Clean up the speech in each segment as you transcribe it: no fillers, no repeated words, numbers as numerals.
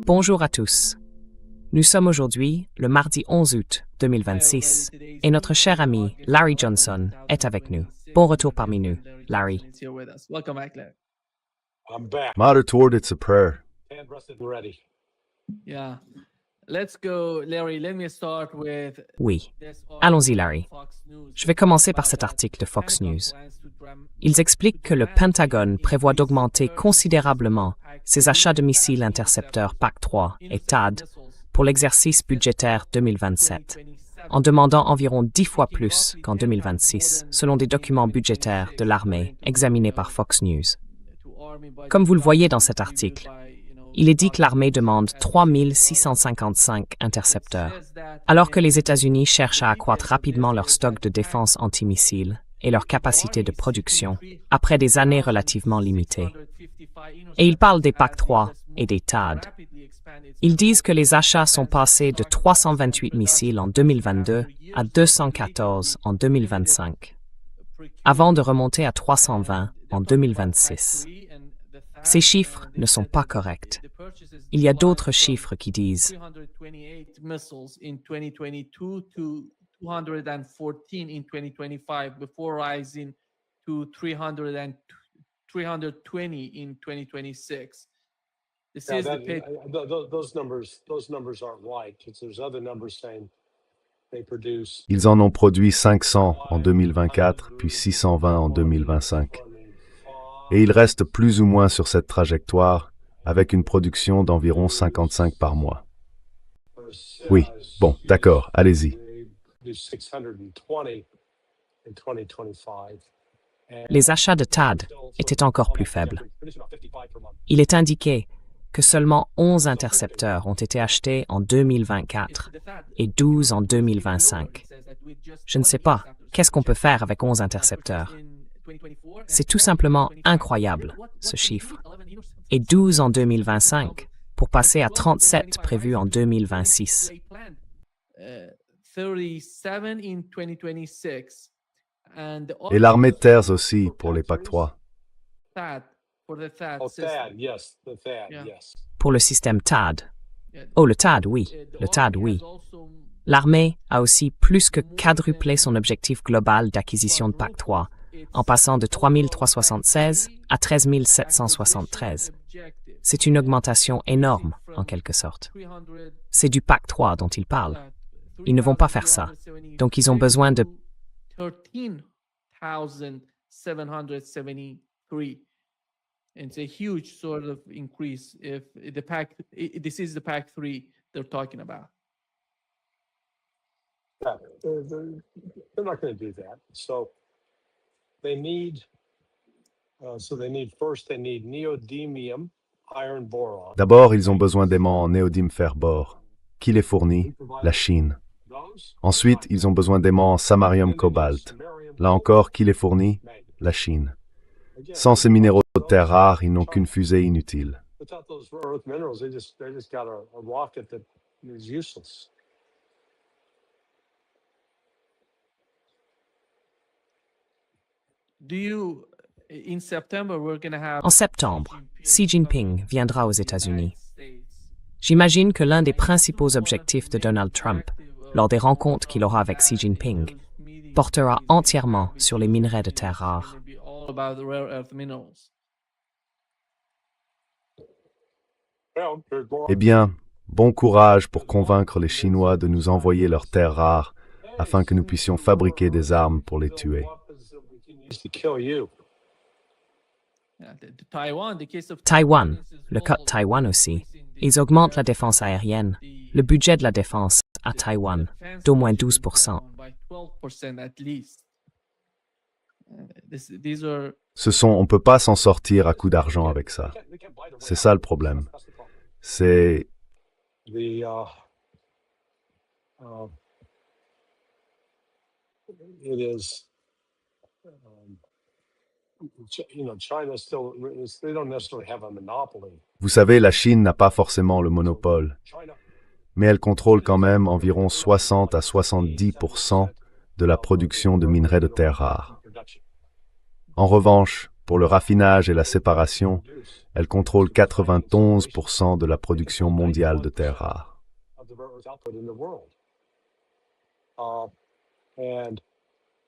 Bonjour à tous. Nous sommes aujourd'hui le mardi 11 août 2026 et notre cher ami Larry Johnson est avec nous. Bon retour parmi nous, Larry. I'm back. Moderate, it's a prayer. And rested and ready. Yeah. Let's go, Larry. Let me start with Oui. this Allons-y, article Larry. from Fox News. Je vais commencer par cet article de Fox News. Ils expliquent que le Pentagone prévoit d'augmenter considérablement ses achats de missiles intercepteurs PAC-3 et THAAD pour l'exercice budgétaire 2027, en demandant environ 10 fois plus qu'en 2026, selon des documents budgétaires de l'armée examinés par Fox News. Comme vous le voyez dans cet article, il est dit que l'armée demande 3655 intercepteurs, alors que les États-Unis cherchent à accroître rapidement leur stock de défense antimissiles et leur capacité de production après des années relativement limitées. Et ils parlent des PAC-3 et des THAAD. Ils disent que les achats sont passés de 328 missiles en 2022 à 214 en 2025, avant de remonter à 320 en 2026. Ces chiffres ne sont pas corrects. Il y a d'autres chiffres qui disent 328 missiles in 2022 to 214 in 2025 before rising to 320 in 2026. This Now is the that, pay. those numbers aren't right. There's other numbers saying they produce. Ils en ont produit 500 en 2024, puis 620 en 2025. Et ils restent plus ou moins sur cette trajectoire, avec une production d'environ 55 par mois. Oui, bon, d'accord, allez-y. They do 620 in 2025. And les achats de THAAD étaient encore plus faibles. Il est indiqué que seulement 11 intercepteurs ont été achetés en 2024 et 12 en 2025. Je ne sais pas, qu'est-ce qu'on peut faire avec 11 intercepteurs? C'est tout simplement incroyable, ce chiffre. Et 12 en 2025, pour passer à 37 prévus en 2026. 37 in 2026. And Et l'armée de terre aussi, pour les PAC-3. THAAD, for the THAAD Oh, system. THAAD, yes, the THAAD, Yeah. yes. Pour le système THAAD. Oh, le THAAD, oui. Le THAAD, oui. L'armée a aussi plus que quadruplé son objectif global d'acquisition de PAC-3, en passant de 3376 à 13773. C'est une augmentation énorme, en quelque sorte. C'est du PAC-3 dont ils parlent. Ils ne vont pas faire ça. Donc, ils ont besoin de 13,773. It's a huge sort of increase if the this is the pack 3 they're talking about. Yeah, they're not going to do that. So they need. First they need neodymium iron boron. D'abord, ils ont besoin d'aimants en néodyme fer-bore. Qui les fournit? La Chine. Those. Ensuite, ils ont besoin d'aimants en samarium cobalt. Là encore, qui les fournit? La Chine. Sans ces minéraux de terre rares, ils n'ont qu'une fusée inutile. Without those rare earth minerals, they just got a rocket that is useless. In September we're going to have En septembre, Xi Jinping viendra aux États-Unis. J'imagine que l'un des principaux objectifs de Donald Trump, lors des rencontres qu'il aura avec Xi Jinping, portera entièrement sur les minerais de terre rares. Well, they're going. Eh bien, bon courage pour convaincre les Chinois de nous envoyer leurs terres rares afin que nous puissions fabriquer des armes pour les tuer. To kill you. Taïwan, le cas de Taïwan aussi, ils augmentent la défense aérienne, le budget de la défense à Taïwan d'au moins 12%. On ne peut pas s'en sortir à coup d'argent avec ça. C'est ça le problème. C'est... The it is. China still, they don't necessarily have a monopoly. Vous savez, la Chine n'a pas forcément le monopole, China, mais elle contrôle quand même environ 60 à 70% de la production de minerais de terre rares. En revanche, Pour le raffinage et la séparation, elle contrôle 91% de la production mondiale de terres rares. of the rare earth output in the world. And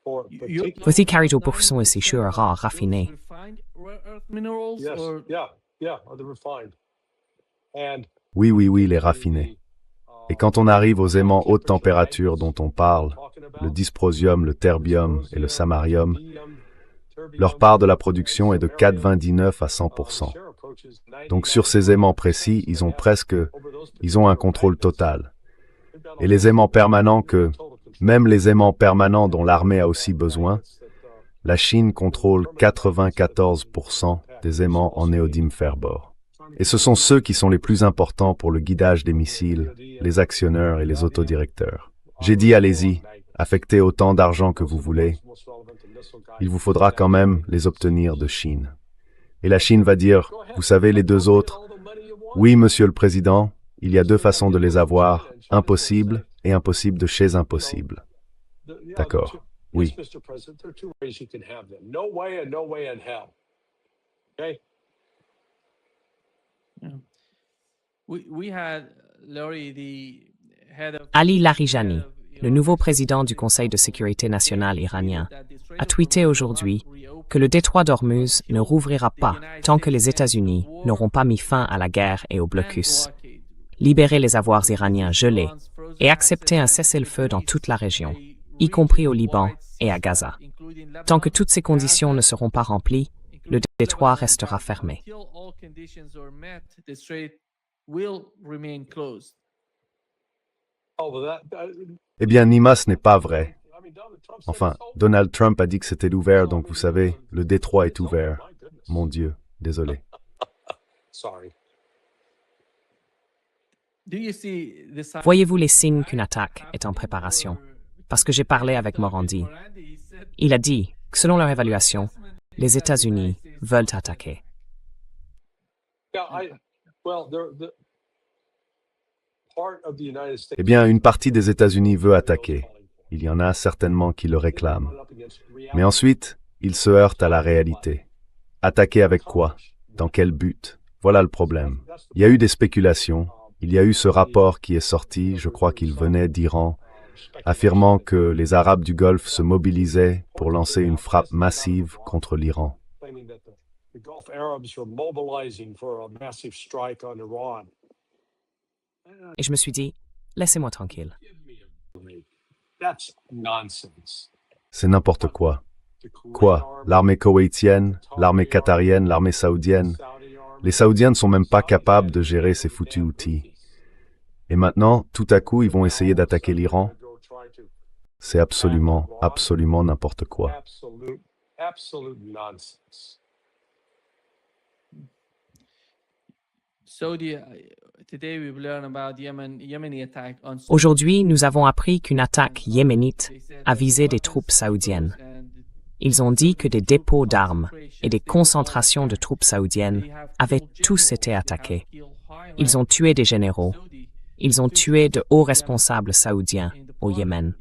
for particular, Voici 42% aussi sur rare raffiné. Refined rare earth minerals yes, or yeah, are the refined. And Oui, les raffinés. Et quand on arrive aux aimants haute température dont on parle, le dysprosium, le terbium et le samarium, leur part de la production est de 99 à 100%. Donc sur ces aimants précis, ils ont un contrôle total. Et les aimants permanents même les aimants permanents dont l'armée a aussi besoin, la Chine contrôle 94% des aimants en néodyme fer-bore. Et ce sont ceux qui sont les plus importants pour le guidage des missiles, les actionneurs et les autodirecteurs. J'ai dit allez-y, affectez autant d'argent que vous voulez, il vous faudra quand même les obtenir de Chine. Et la Chine va dire, vous savez les deux autres, oui monsieur le président, il y a deux façons de les avoir, impossible et impossible de chez impossible. D'accord, oui. Yes, Mr. President, there are two ways you can have them. No way and no way in hell. Okay? we had Larry, the head of Ali Larijani, le nouveau président du Conseil de sécurité nationale iranien, a tweeté aujourd'hui que le détroit d'Ormuz ne rouvrira pas tant que les États-Unis n'auront pas mis fin à la guerre et au blocus, libérer les avoirs iraniens gelés et accepter un cessez-le-feu dans toute la région, y compris au Liban et à Gaza. Tant que toutes ces conditions ne seront pas remplies, le détroit restera fermé. Until all conditions are met, the strait will remain closed. Oh, well, Eh bien, Nima, ce n'est pas vrai. I mean, Donald Trump said Enfin, it's open. Donald Trump a dit que c'était ouvert, donc vous savez, le détroit est ouvert. My goodness. Mon Dieu, désolé. Sorry. Do you see the sign- Voyez-vous les signes qu'une attaque est en préparation? Parce que j'ai parlé avec Morandi. Il a dit que selon leur évaluation, les États-Unis veulent attaquer. Yeah, well, part of the United States. Eh bien, une partie des États-Unis veut attaquer. Il y en a certainement qui le réclament. Mais ensuite, ils se heurtent à la réalité. Attaquer avec quoi? Dans quel but? Voilà le problème. Il y a eu des spéculations. Il y a eu ce rapport qui est sorti, je crois qu'il venait d'Iran, affirmant que les Arabes du Golfe se mobilisaient pour lancer une frappe massive contre l'Iran. Claiming that the Gulf Arabs are mobilizing for a massive strike on Iran. Et je me suis dit, laissez-moi tranquille. That's nonsense. C'est n'importe quoi. Quoi? L'armée koweïtienne, l'armée qatarienne, l'armée saoudienne? Les Saoudiens ne sont même pas capables de gérer ces foutus outils. Et maintenant, tout à coup, ils vont essayer d'attaquer l'Iran? C'est absolument n'importe quoi. Absolute nonsense. Saudi, today we've learned about Yemeni attack on Aujourd'hui, nous avons appris qu'une attaque yéménite a visé des troupes saoudiennes. Ils ont dit que des dépôts d'armes et des concentrations de troupes saoudiennes avaient tous été attaqués. Ils ont tué des généraux. Ils ont tué de hauts responsables saoudiens au Yémen.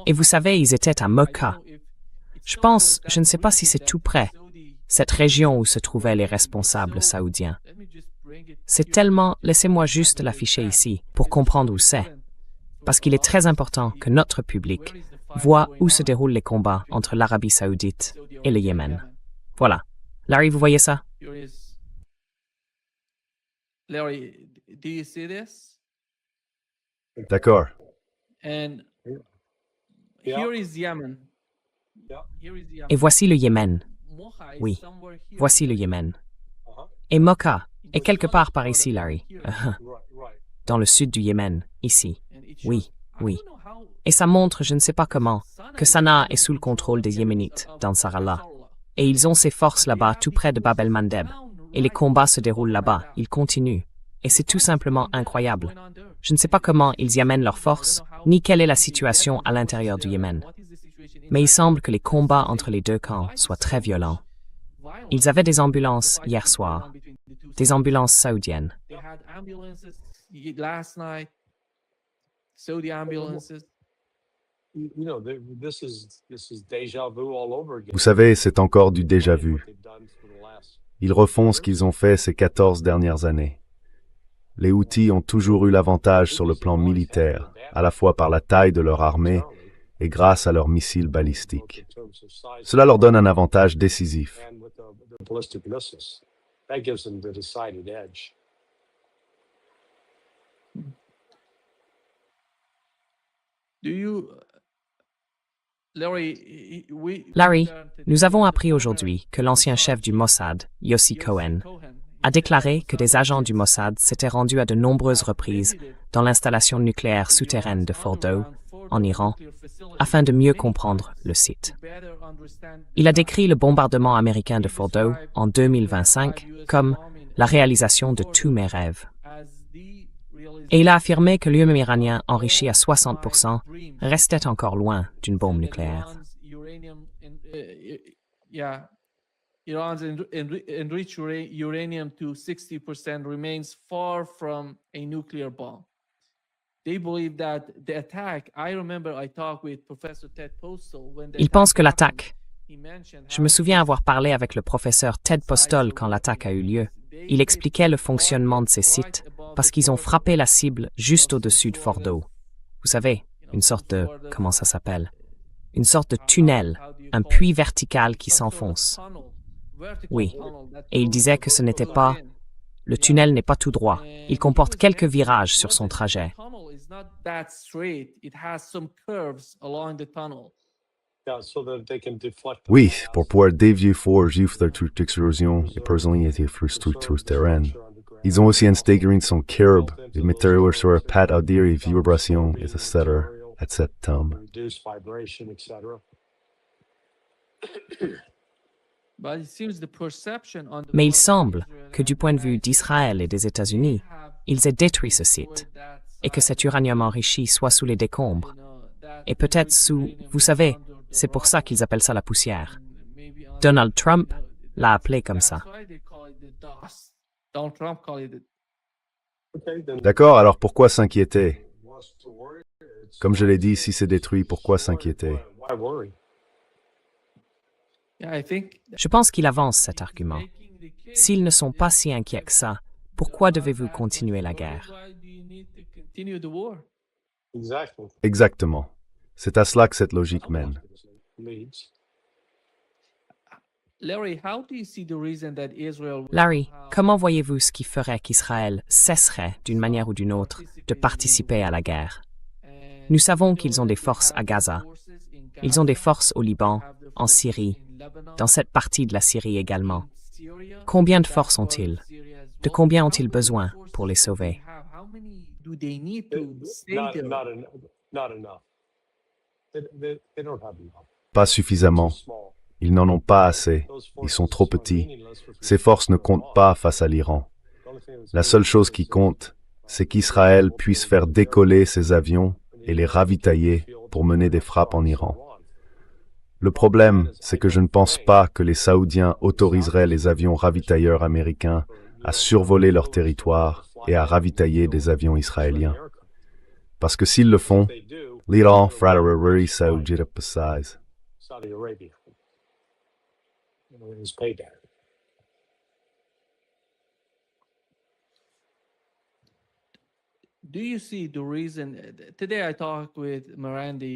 Et vous savez, ils étaient à Mecca. Je ne sais pas si c'est tout près, cette région où se trouvaient les responsables saoudiens. C'est tellement, laissez-moi juste l'afficher ici pour comprendre où c'est. Parce qu'il est très important que notre public voit où se déroulent les combats entre l'Arabie saoudite et le Yémen. Voilà. Larry, vous voyez ça? Larry, do you see this? D'accord. And Yeah. here is Yemen. Yeah. Here is Yemen. Et voici le Yémen. Mocha is Oui. somewhere here. Voici le Yémen. Uh-huh. Et Mecca est quelque part par ici, Larry. Right. Dans le sud du Yémen, ici. And it Oui, shows- oui. I don't know how Et ça montre, je ne sais pas comment, que Sanaa est sous le contrôle des Yéménites dans Sarallah. Et ils ont ces forces là-bas, tout près de Bab el-Mandeb. Et les combats se déroulent là-bas, ils continuent. Et c'est tout simplement incroyable. Je ne sais pas comment ils y amènent leurs forces, ni quelle est la situation à l'intérieur du Yémen. Mais il semble que les combats entre les deux camps soient très violents. Ils avaient des ambulances hier soir, des ambulances saoudiennes. They had ambulances last night. Saudi ambulances. Vous savez, c'est encore du déjà vu. Ils refont ce qu'ils ont fait ces 14 dernières années. Les Houthis ont toujours eu l'avantage sur le plan militaire, à la fois par la taille de leur armée et grâce à leurs missiles balistiques. Cela leur donne un avantage décisif. Larry, nous avons appris aujourd'hui que l'ancien chef du Mossad, Yossi Cohen, a déclaré que des agents du Mossad s'étaient rendus à de nombreuses reprises dans l'installation nucléaire souterraine de Fordow, en Iran, afin de mieux comprendre le site. Il a décrit le bombardement américain de Fordow en 2025 comme la réalisation de tous mes rêves. Et il a affirmé que l'uranium iranien enrichi à 60% restait encore loin d'une bombe nucléaire. Iran's enriched uranium to 60% remains far from a nuclear bomb. They believe that the attack, I remember I talked with Professor Ted Postel when Il pense que l'attaque. Je me souviens avoir parlé avec le professeur Ted Postel quand l'attaque a eu lieu. Il expliquait le fonctionnement de ces sites parce qu'ils ont frappé la cible juste au-dessus de Fordow. Vous savez, une sorte de, comment ça s'appelle? Une sorte de tunnel, un puits vertical qui s'enfonce. Oui, et il disait que ce n'était pas... Le tunnel n'est pas tout droit. Il comporte quelques virages sur son trajet. Oui, pour pouvoir dévier fort de toute explosion et personnalité frustrée sur le terrain. Ils ont aussi intégré son curb, des matériaux sur la pâte à dire et vibrations, etc., etc. Mais il semble que du point de vue d'Israël et des États-Unis, ils aient détruit ce site et que cet uranium enrichi soit sous les décombres. Et peut-être sous, vous savez, c'est pour ça qu'ils appellent ça la poussière. Donald Trump l'a appelé comme ça. D'accord, alors pourquoi s'inquiéter? Comme je l'ai dit, si c'est détruit, pourquoi s'inquiéter? Je pense qu'il avance cet argument. S'ils ne sont pas si inquiets que ça, pourquoi devez-vous continuer la guerre? Exactement. C'est à cela que cette logique mène. Larry, comment voyez-vous ce qui ferait qu'Israël cesserait, d'une manière ou d'une autre, de participer à la guerre? Nous savons qu'ils ont des forces à Gaza. Ils ont des forces au Liban, en Syrie, dans cette partie de la Syrie également. Combien de forces ont-ils? De combien ont-ils besoin pour les sauver? Pas suffisamment. Ils n'en ont pas assez. Ils sont trop petits. Ces forces ne comptent pas face à l'Iran. La seule chose qui compte, c'est qu'Israël puisse faire décoller ses avions et les ravitailler pour mener des frappes en Iran. Le problème, c'est que je ne pense pas que les Saoudiens autoriseraient les avions ravitailleurs américains à survoler leur territoire et à ravitailler des avions israéliens. Parce que s'ils le font, l'Iran fera Saoudi représailles.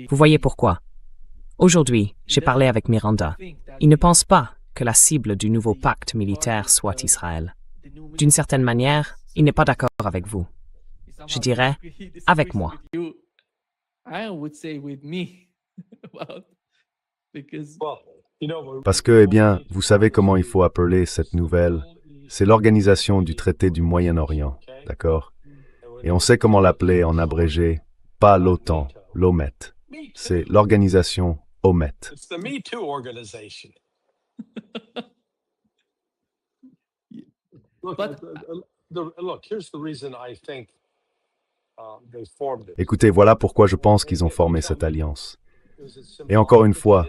Vous voyez pourquoi? Aujourd'hui, j'ai parlé avec Miranda. Il ne pense pas que la cible du nouveau pacte militaire soit Israël. D'une certaine manière, il n'est pas d'accord avec vous. Je dirais, avec moi. Parce que, eh bien, vous savez comment il faut appeler cette nouvelle? C'est l'organisation du traité du Moyen-Orient, d'accord? Et on sait comment l'appeler en abrégé, pas l'OTAN, l'OMET. C'est l'organisation OMET. Écoutez, voilà pourquoi je pense qu'ils ont formé cette alliance. Et encore une fois,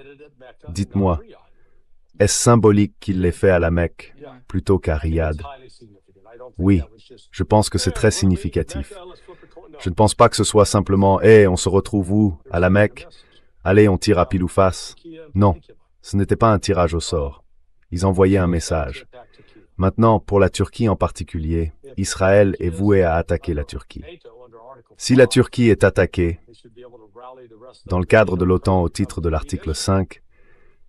dites-moi, est-ce symbolique qu'il l'ait fait à la Mecque plutôt qu'à Riyad? Oui, je pense que c'est très significatif. Je ne pense pas que ce soit simplement « Hey, on se retrouve où? À la Mecque ?» Allez, on tire à pile ou face. Non, ce n'était pas un tirage au sort. Ils envoyaient un message. Maintenant, pour la Turquie en particulier, Israël est voué à attaquer la Turquie. Si la Turquie est attaquée, dans le cadre de l'OTAN au titre de l'article 5,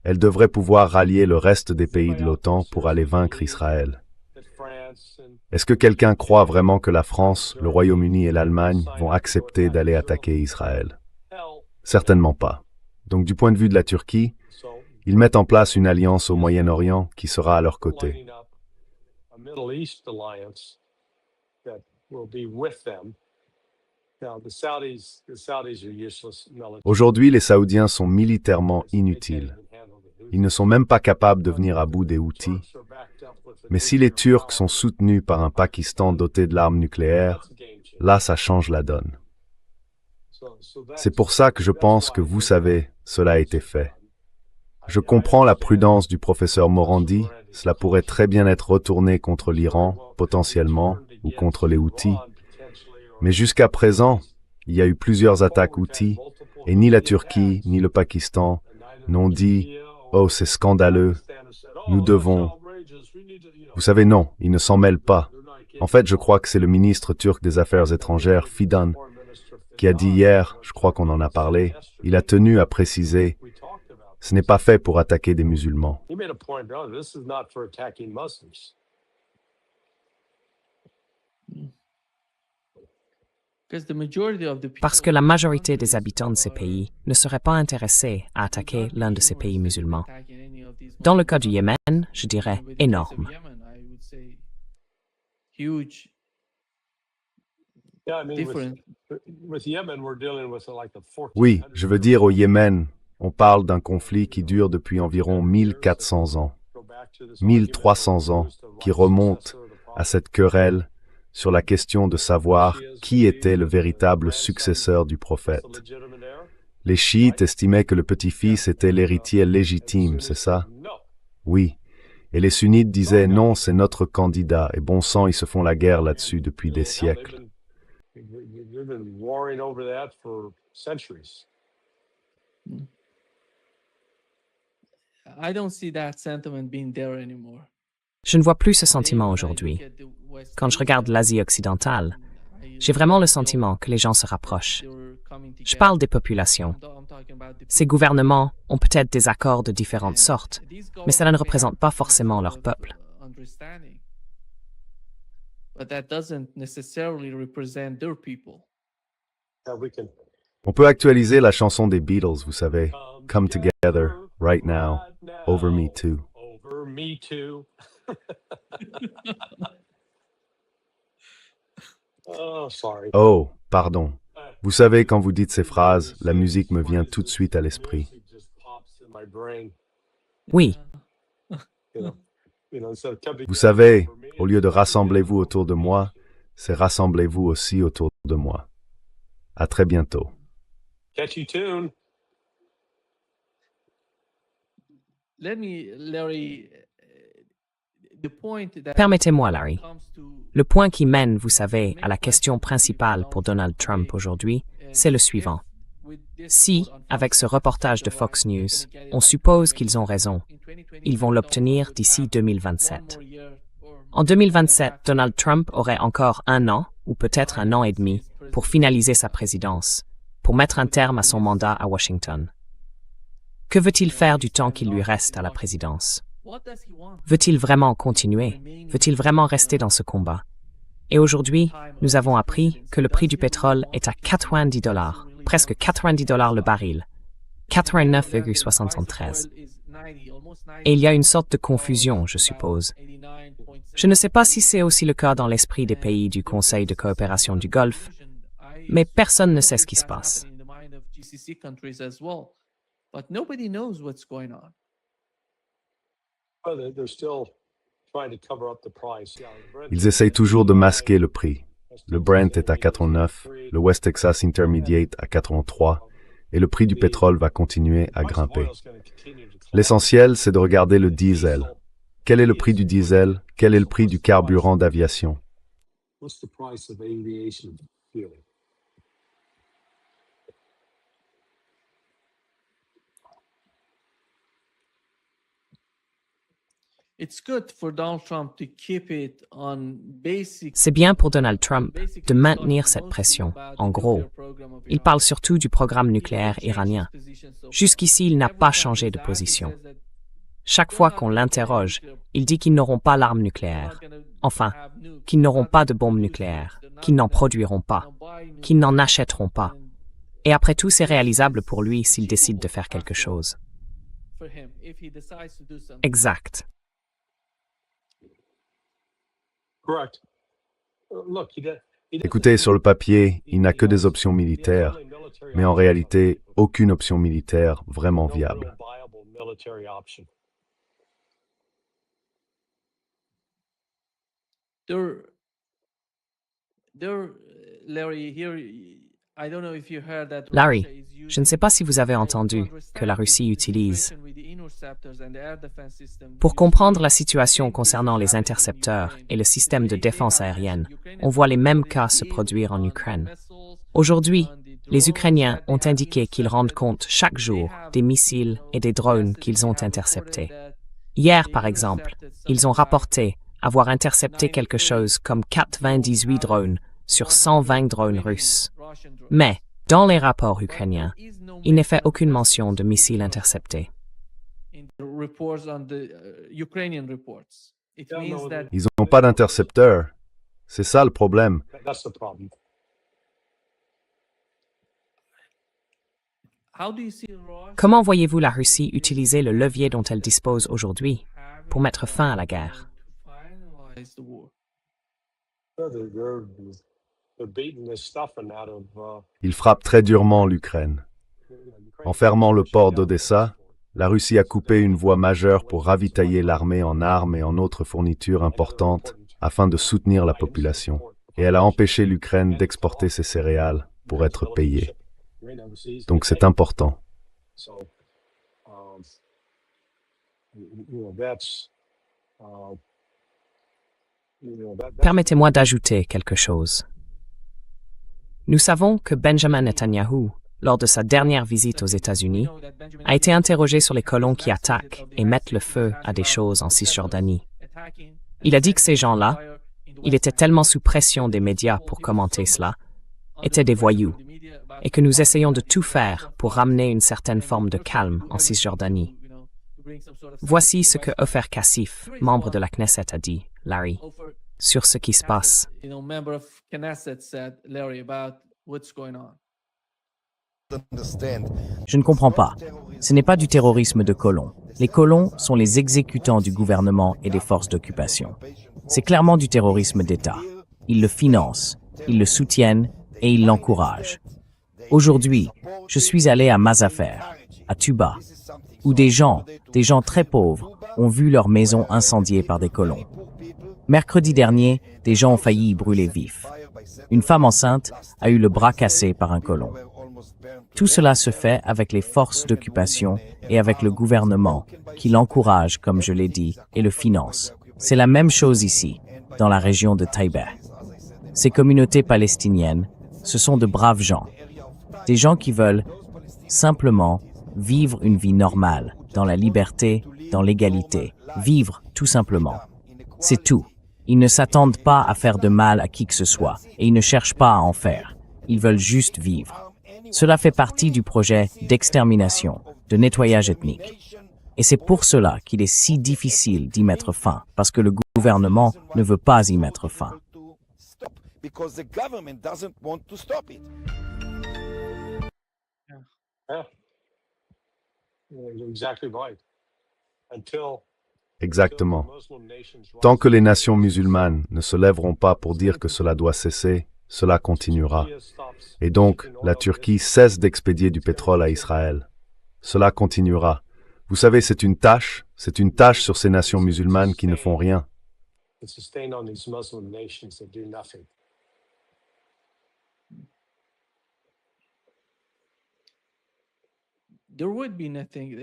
elle devrait pouvoir rallier le reste des pays de l'OTAN pour aller vaincre Israël. Est-ce que quelqu'un croit vraiment que la France, le Royaume-Uni et l'Allemagne vont accepter d'aller attaquer Israël? Certainement pas. Donc du point de vue de la Turquie, ils mettent en place une alliance au Moyen-Orient qui sera à leur côté. Aujourd'hui, les Saoudiens sont militairement inutiles. Ils ne sont même pas capables de venir à bout des Houthis. Mais si les Turcs sont soutenus par un Pakistan doté de l'arme nucléaire, là, ça change la donne. C'est pour ça que je pense que, vous savez, cela a été fait. Je comprends la prudence du professeur Morandi, cela pourrait très bien être retourné contre l'Iran, potentiellement, ou contre les Houthis. Mais jusqu'à présent, il y a eu plusieurs attaques Houthis, et ni la Turquie, ni le Pakistan n'ont dit « Oh, c'est scandaleux, nous devons… » Vous savez, non, ils ne s'en mêlent pas. En fait, je crois que c'est le ministre turc des Affaires étrangères, Fidan, qui a dit hier, je crois qu'on en a parlé, il a tenu à préciser « Ce n'est pas fait pour attaquer des musulmans. » Parce que la majorité des habitants de ces pays ne seraient pas intéressés à attaquer l'un de ces pays musulmans. Dans le cas du Yémen, je dirais énorme. Oui, je veux dire au Yémen, on parle d'un conflit qui dure depuis environ 1400 ans, 1300 ans, qui remonte à cette querelle sur la question de savoir qui était le véritable successeur du prophète. Les chiites estimaient que le petit-fils était l'héritier légitime, c'est ça? Oui. Et les sunnites disaient non, c'est notre candidat, et bon sang, ils se font la guerre là-dessus depuis des siècles. Je ne vois plus ce sentiment aujourd'hui. Quand je regarde l'Asie occidentale, j'ai vraiment le sentiment que les gens se rapprochent. Je parle des populations. Ces gouvernements ont peut-être des accords de différentes sortes, mais cela ne représente pas forcément leur peuple. On peut actualiser la chanson des Beatles, vous savez, Come Together, Right Now, Over Me Too. Over me too. Oh, sorry. Oh, pardon. Vous savez, quand vous dites ces phrases, la musique me vient tout de suite à l'esprit. Oui, Vous savez, au lieu de rassemblez-vous autour de moi, c'est rassemblez-vous aussi autour de moi. À très bientôt. Catchy tune. permettez-moi, Larry. Le point qui mène, vous savez, à la question principale pour Donald Trump aujourd'hui, c'est le suivant. Si, avec ce reportage de Fox News, on suppose qu'ils ont raison, ils vont l'obtenir d'ici 2027. En 2027, Donald Trump aurait encore 1 an, ou peut-être 1 an et demi, pour finaliser sa présidence, pour mettre un terme à son mandat à Washington. Que veut-il faire du temps qu'il lui reste à la présidence? Veut-il vraiment continuer? Veut-il vraiment rester dans ce combat? Et aujourd'hui, nous avons appris que le prix du pétrole est à $90, presque $90 le baril, 89,73. Et il y a une sorte de confusion, je suppose. Je ne sais pas si c'est aussi le cas dans l'esprit des pays du Conseil de coopération du Golfe, mais personne ne sait ce qui se passe. Ils essayent toujours de masquer le prix. Le Brent est à 89, le West Texas Intermediate à 83, et le prix du pétrole va continuer à grimper. L'essentiel, c'est de regarder le diesel. Quel est le prix du diesel? Quel est le prix du carburant d'aviation? it's good for Donald Trump to keep it on basic. C'est bien pour Donald Trump de maintenir cette pression. En gros, il parle surtout du programme nucléaire iranien. Jusqu'ici, il n'a pas changé de position. Chaque fois qu'on l'interroge, il dit qu'ils n'auront pas l'arme nucléaire. Enfin, qu'ils n'auront pas de bombes nucléaires, qu'ils n'en produiront pas, qu'ils n'en achèteront pas. Et après tout, c'est réalisable pour lui s'il décide de faire quelque chose. Exact. Correct. Look, Écoutez, sur le papier, il n'a que des options militaires, mais en réalité, aucune option militaire vraiment viable. Larry, je ne sais pas si vous avez entendu que la Russie utilise. Pour comprendre la situation concernant les intercepteurs et le système de défense aérienne, on voit les mêmes cas se produire en Ukraine. Aujourd'hui, les Ukrainiens ont indiqué qu'ils rendent compte chaque jour des missiles et des drones qu'ils ont interceptés. Hier, par exemple, ils ont rapporté avoir intercepté quelque chose comme 98 drones sur 120 drones russes. Mais, dans les rapports ukrainiens, il n'est fait aucune mention de missiles interceptés. Ils n'ont pas d'intercepteurs. C'est ça le problème. That's the problem. Comment voyez-vous la Russie utiliser le levier dont elle dispose aujourd'hui pour mettre fin à la guerre? They're beating the stuffing out of. Ils frappent très durement l'Ukraine. En fermant le port d'Odessa, la Russie a coupé une voie majeure pour ravitailler l'armée en armes et en autres fournitures importantes afin de soutenir la population. Et elle a empêché l'Ukraine d'exporter ses céréales pour être payée. Donc c'est important. So, that's. Permettez-moi d'ajouter quelque chose. Nous savons que Benjamin Netanyahu, lors de sa dernière visite aux États-Unis, a été interrogé sur les colons qui attaquent et mettent le feu à des choses en Cisjordanie. Il a dit que ces gens-là, il était tellement sous pression des médias pour commenter cela, étaient des voyous, et que nous essayons de tout faire pour ramener une certaine forme de calme en Cisjordanie. Voici ce que Ofer Kassif, membre de la Knesset, a dit, Larry, sur ce qui se passe. Je ne comprends pas. Ce n'est pas du terrorisme de colons. Les colons sont les exécutants du gouvernement et des forces d'occupation. C'est clairement du terrorisme d'État. Ils le financent, ils le soutiennent et ils l'encouragent. Aujourd'hui, je suis allé à Mazafer, à Tuba, où des gens très pauvres, ont vu leur maison incendiée par des colons. Mercredi dernier, des gens ont failli y brûler vifs. Une femme enceinte a eu le bras cassé par un colon. Tout cela se fait avec les forces d'occupation et avec le gouvernement, qui l'encourage, comme je l'ai dit, et le finance. C'est la même chose ici, dans la région de Taïba. Ces communautés palestiniennes, ce sont de braves gens. Des gens qui veulent simplement vivre une vie normale, dans la liberté, dans l'égalité. Vivre, tout simplement. C'est tout. Ils ne s'attendent pas à faire de mal à qui que ce soit, et ils ne cherchent pas à en faire. Ils veulent juste vivre. Cela fait partie du projet d'extermination, de nettoyage ethnique. Et c'est pour cela qu'il est si difficile d'y mettre fin, parce que le gouvernement ne veut pas y mettre fin. Exactly right. Until Exactement. Tant que les nations musulmanes ne se lèveront pas pour dire que cela doit cesser, cela continuera. Et donc, la Turquie cesse d'expédier du pétrole à Israël. Cela continuera. Vous savez, c'est une tâche sur ces nations musulmanes qui ne font rien. it's a stain on these Muslim nations that do nothing. There would be nothing.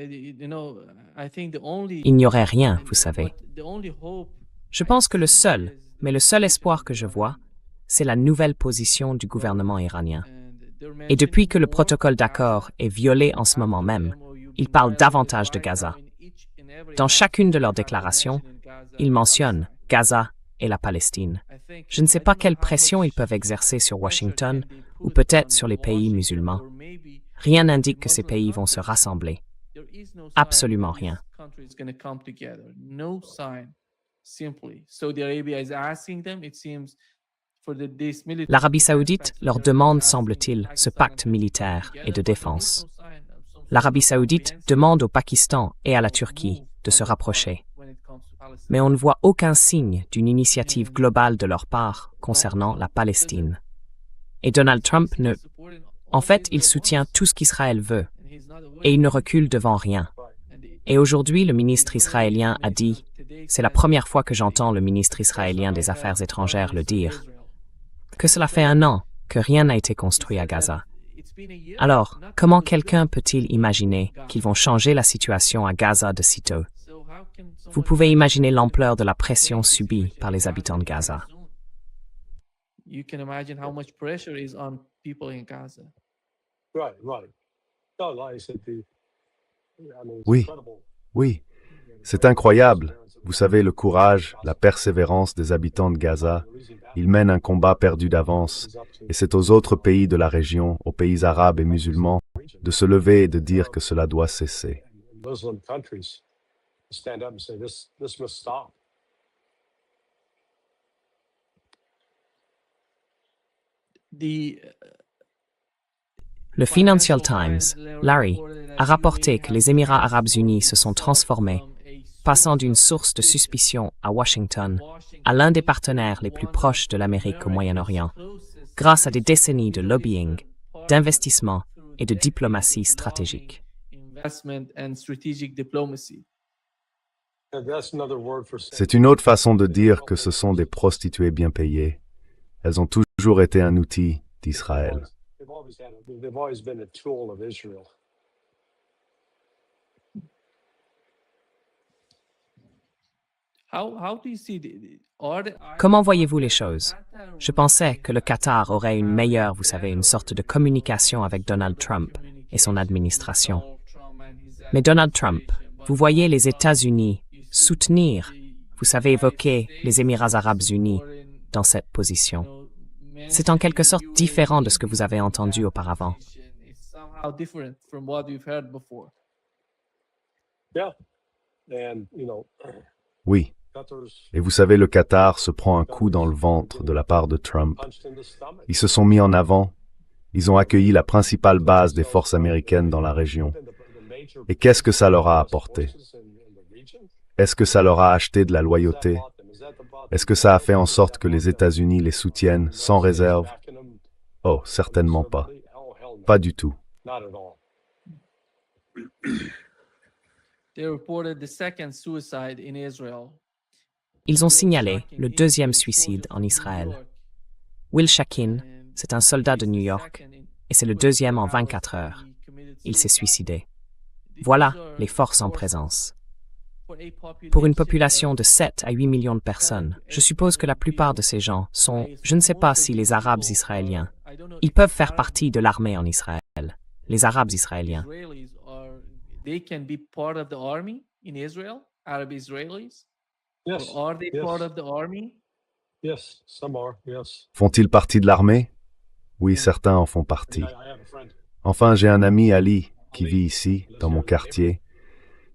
I think the only. Il n'y aurait rien, vous savez. The only hope. Je pense que le seul espoir que je vois, c'est la nouvelle position du gouvernement iranien. Et depuis que le protocole d'accord est violé en ce moment même, ils parlent davantage de Gaza. Dans chacune de leurs déclarations, ils mentionnent Gaza et la Palestine. Je ne sais pas quelle pression ils peuvent exercer sur Washington ou peut-être sur les pays musulmans. Rien n'indique que ces pays vont se rassembler. Absolument rien. L'Arabie saoudite leur demande, semble-t-il, ce pacte militaire et de défense. L'Arabie saoudite demande au Pakistan et à la Turquie de se rapprocher. Mais on ne voit aucun signe d'une initiative globale de leur part concernant la Palestine. Et Donald Trump ne... En fait, il soutient tout ce qu'Israël veut, et il ne recule devant rien. Et aujourd'hui, le ministre israélien a dit, c'est la première fois que j'entends le ministre israélien des Affaires étrangères le dire, que cela fait 1 an que rien n'a été construit à Gaza. Alors, comment quelqu'un peut-il imaginer qu'ils vont changer la situation à Gaza de sitôt? Vous pouvez imaginer l'ampleur de la pression subie par les habitants de Gaza. You can imagine how much pressure is on people in Gaza. Right, right. No, like I said, Oui, oui, c'est incroyable. Vous savez, le courage, la persévérance des habitants de Gaza, ils mènent un combat perdu d'avance, et c'est aux autres pays de la région, aux pays arabes et musulmans, de se lever et de dire que cela doit cesser. Muslim countries stand up and say this must stop. Le Financial Times, Larry, a rapporté que les Émirats arabes unis se sont transformés, passant d'une source de suspicion à Washington à l'un des partenaires les plus proches de l'Amérique au Moyen-Orient, grâce à des décennies de lobbying, d'investissement et de diplomatie stratégique. C'est une autre façon de dire que ce sont des prostituées bien payées. Elles ont toujours été un outil d'Israël. They've always been a tool of Israel. Comment voyez-vous les choses? Je pensais que le Qatar aurait une meilleure, vous savez, une sorte de communication avec Donald Trump et son administration. Mais Donald Trump, vous voyez les États-Unis soutenir, vous savez, évoquer les Émirats arabes unis dans cette position. C'est en quelque sorte différent de ce que vous avez entendu auparavant. Oui. Et vous savez, le Qatar se prend un coup dans le ventre de la part de Trump. Ils se sont mis en avant. Ils ont accueilli la principale base des forces américaines dans la région. Et qu'est-ce que ça leur a apporté? Est-ce que ça leur a acheté de la loyauté? Est-ce que ça a fait en sorte que les États-Unis les soutiennent sans réserve? Oh, certainement pas. Pas du tout. Ils ont signalé le 2e suicide en Israël. Will Shakin, c'est un soldat de New York, et c'est le 2e en 24 heures. Il s'est suicidé. Voilà les forces en présence. Pour une population de 7 à 8 millions de personnes, je suppose que la plupart de ces gens sont, je ne sais pas si les Arabes israéliens. Ils peuvent faire partie de l'armée en Israël, les Arabes israéliens. Font-ils partie de l'armée? Oui, certains en font partie. Enfin, j'ai un ami, Ali, qui vit ici, dans mon quartier.